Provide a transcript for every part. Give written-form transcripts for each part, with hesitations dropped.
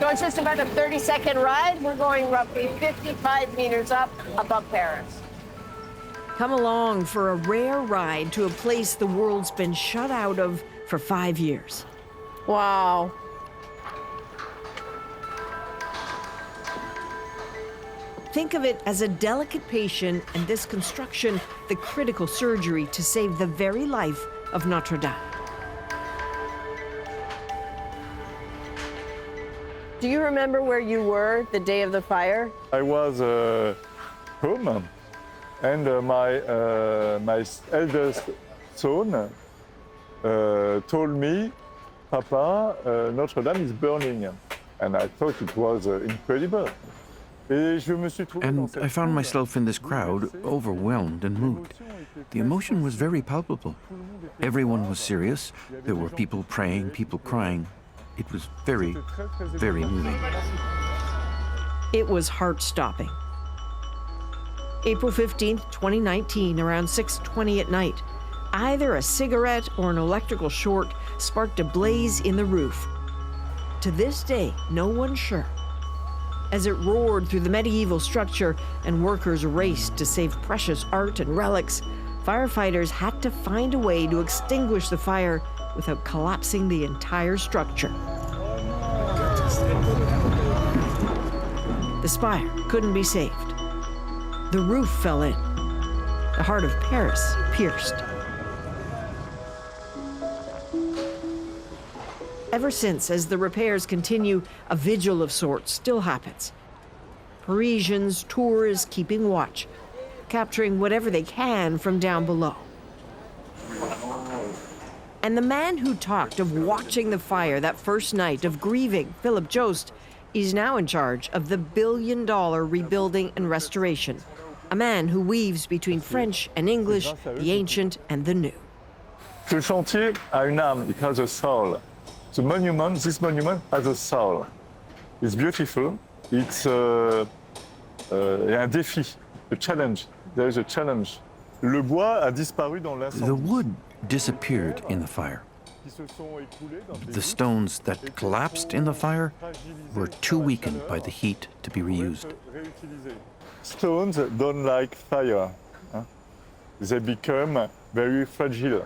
So it's just about a 30-second ride. We're going roughly 55 meters up above Paris. Come along for a rare ride to a place the world's been shut out of for 5 years. Wow. Think of it as a delicate patient and this construction, the critical surgery to save the very life of Notre-Dame. Do you remember where you were the day of the fire? I was home, and my eldest son told me, Papa, Notre-Dame is burning. And I thought it was incredible. And I found myself in this crowd, overwhelmed and moved. The emotion was very palpable. Everyone was serious. There were people praying, people crying. It was very, very moving. It was heart-stopping. April 15th, 2019, around 6:20 at night, either a cigarette or an electrical short sparked a blaze in the roof. To this day, no one's sure. As it roared through the medieval structure and workers raced to save precious art and relics, firefighters had to find a way to extinguish the fire without collapsing the entire structure. The spire couldn't be saved. The roof fell in. The heart of Paris pierced. Ever since, as the repairs continue, a vigil of sorts still happens. Parisians, tourists keeping watch, capturing whatever they can from down below. And the man who talked of watching the fire that first night, of grieving, Philip Jost, is now in charge of the billion-dollar rebuilding and restoration, a man who weaves between French and English, the ancient and the new. Ce chantier a une âme, it has a soul. The monument, this monument has a soul. It's beautiful. It's un défi, a challenge. There is a challenge. Le bois a disparu dans l'incendie. The wood disappeared in the fire. The stones that collapsed in the fire were too weakened by the heat to be reused. Stones don't like fire. They become very fragile.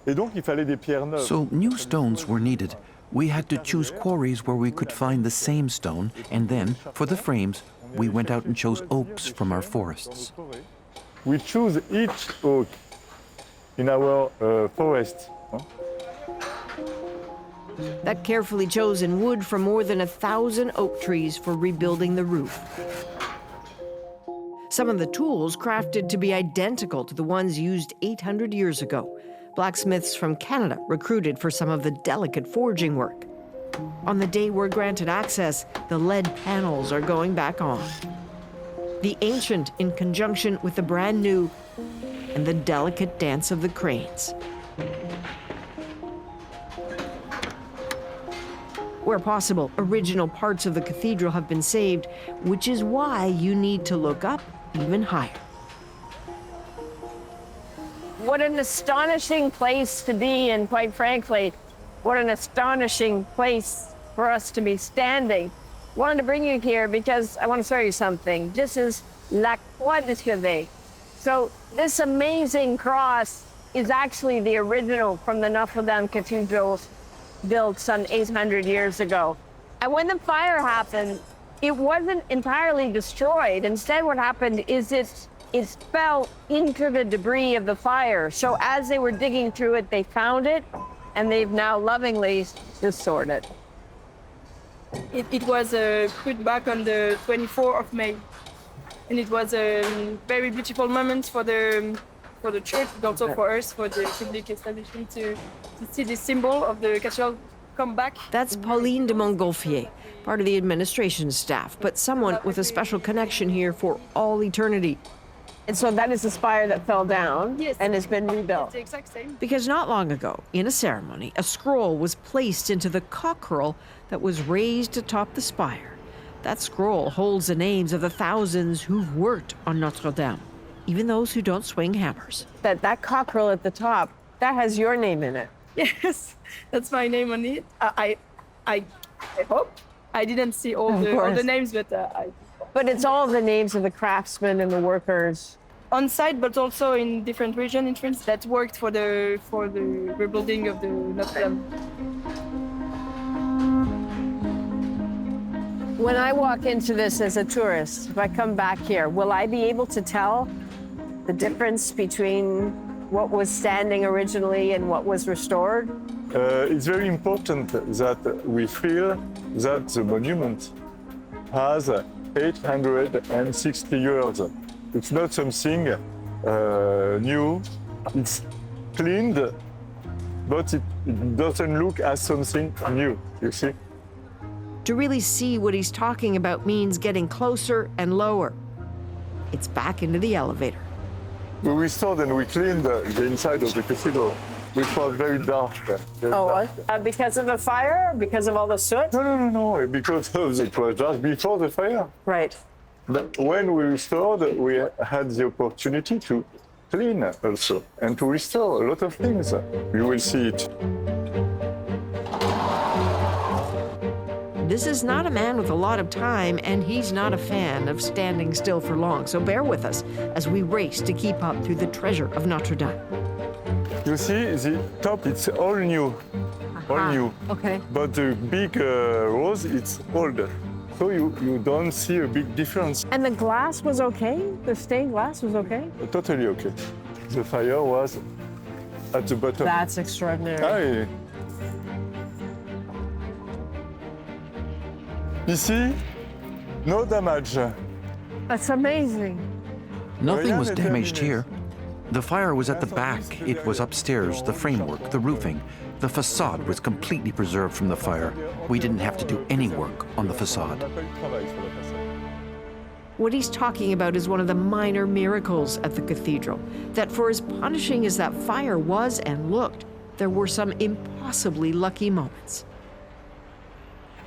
Et donc, il fallait des pierres neuves. So new stones were needed. We had to choose quarries where we could find the same stone, and then, for the frames, we went out and chose oaks from our forests. We choose each oak in our forest. That carefully chosen wood from more than 1,000 oak trees for rebuilding the roof. Some of the tools crafted to be identical to the ones used 800 years ago. Blacksmiths from Canada recruited for some of the delicate forging work. On the day we're granted access, the lead panels are going back on. The ancient in conjunction with the brand new, and the delicate dance of the cranes. Where possible, original parts of the cathedral have been saved, which is why you need to look up even higher. What an astonishing place to be, and quite frankly, what an astonishing place for us to be standing. Wanted to bring you here because I want to show you something. This is La Croix de Chevet. So this amazing cross is actually the original from the Notre-Dame Cathedral, built some 800 years ago. And when the fire happened, it wasn't entirely destroyed. Instead, what happened is it fell into the debris of the fire. So as they were digging through it, they found it, and they've now lovingly restored it. It was put back on the 24th of May. And it was a very beautiful moment for the church, but also for us, for the public establishment, to see the symbol of the cathedral come back. That's Pauline de Montgolfier, part of the administration staff, but someone with a special connection here for all eternity. And so that is the spire that fell down, Yes. and has been rebuilt. It's the exact same. Because not long ago, in a ceremony, a scroll was placed into the cockerel that was raised atop the spire. That scroll holds the names of the thousands who've worked on Notre-Dame, even those who don't swing hammers. That cockerel at the top, that has your name in it. Yes, that's my name on it. I hope. I didn't see all Of the course. names, but But it's all the names of the craftsmen and the workers. on site, but also in different regions in France that worked for the rebuilding of the Notre-Dame. When I walk into this as a tourist, if I come back here, will I be able to tell the difference between what was standing originally and what was restored? It's very important that we feel that the monument has 860 years. It's not something new. It's cleaned, but it doesn't look as something new, you see? To really see what he's talking about means getting closer and lower. It's back into the elevator. We restored and we cleaned the inside of the cathedral, which was very dark. Because of the fire? Because of all the soot? No, because it was just before the fire. Right. But when we restored, we had the opportunity to clean also and to restore a lot of things. You will see it. This is not a man with a lot of time, and he's not a fan of standing still for long. So bear with us as we race to keep up through the treasure of Notre Dame. You see, the top, it's all new. All new. Okay. But the big rose, it's old. So you don't see a big difference. And the glass was okay? The stained glass was okay? Totally okay. The fire was at the bottom. That's extraordinary. Ah, ici, no damage. That's amazing. Nothing was damaged here. The fire was at the back. It was upstairs, the framework, the roofing. The facade was completely preserved from the fire. We didn't have to do any work on the facade. What he's talking about is one of the minor miracles at the cathedral, that for as punishing as that fire was and looked, there were some impossibly lucky moments.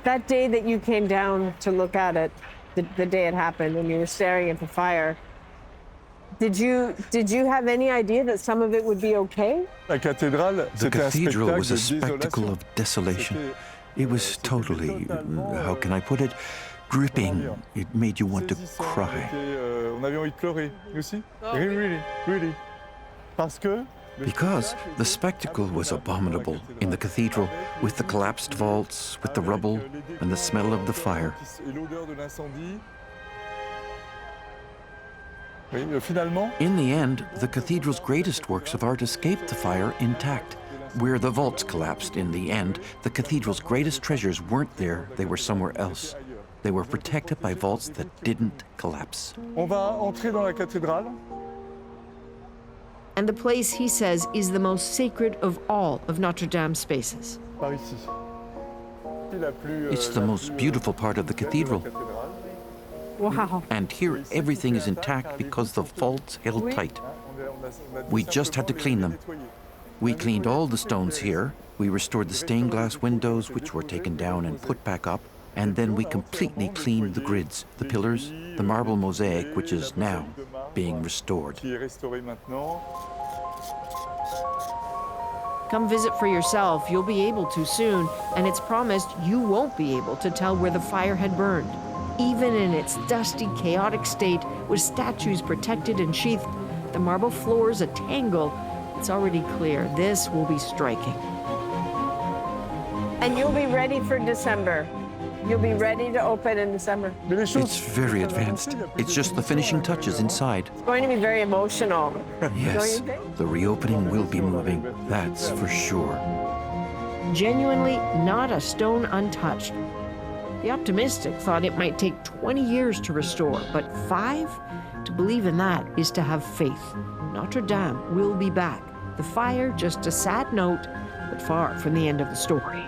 That day that you came down to look at it, the day it happened, and you were staring at the fire, did you have any idea that some of it would be okay? The cathedral was a spectacle of desolation. It was totally, how can I put it, gripping. It made you want to cry. Really. Because the spectacle was abominable in the cathedral, with the collapsed vaults, with the rubble, and the smell of the fire. In the end, the cathedral's greatest works of art escaped the fire intact. Where the vaults collapsed in the end, the cathedral's greatest treasures weren't there, they were somewhere else. They were protected by vaults that didn't collapse. On va entrer dans la cathédrale. And the place, he says, is the most sacred of all of Notre Dame's spaces. It's the most beautiful part of the cathedral. Wow. And here everything is intact because the vaults held tight. We just had to clean them. We cleaned all the stones here. We restored the stained glass windows, which were taken down and put back up. And then we completely cleaned the grids, the pillars, the marble mosaic, which is now being restored. Come visit for yourself. You'll be able to soon. And it's promised you won't be able to tell where the fire had burned. Even in its dusty, chaotic state, with statues protected and sheathed, the marble floors a tangle, it's already clear this will be striking. And you'll be ready for December. You'll be ready to open in December. It's very advanced. It's just the finishing touches inside. It's going to be very emotional. Yes, Don't you think? the reopening will be moving, that's for sure. Genuinely not a stone untouched. The optimistic thought it might take 20 years to restore, but 5? To believe in that is to have faith. Notre Dame will be back. The fire, just a sad note, but far from the end of the story.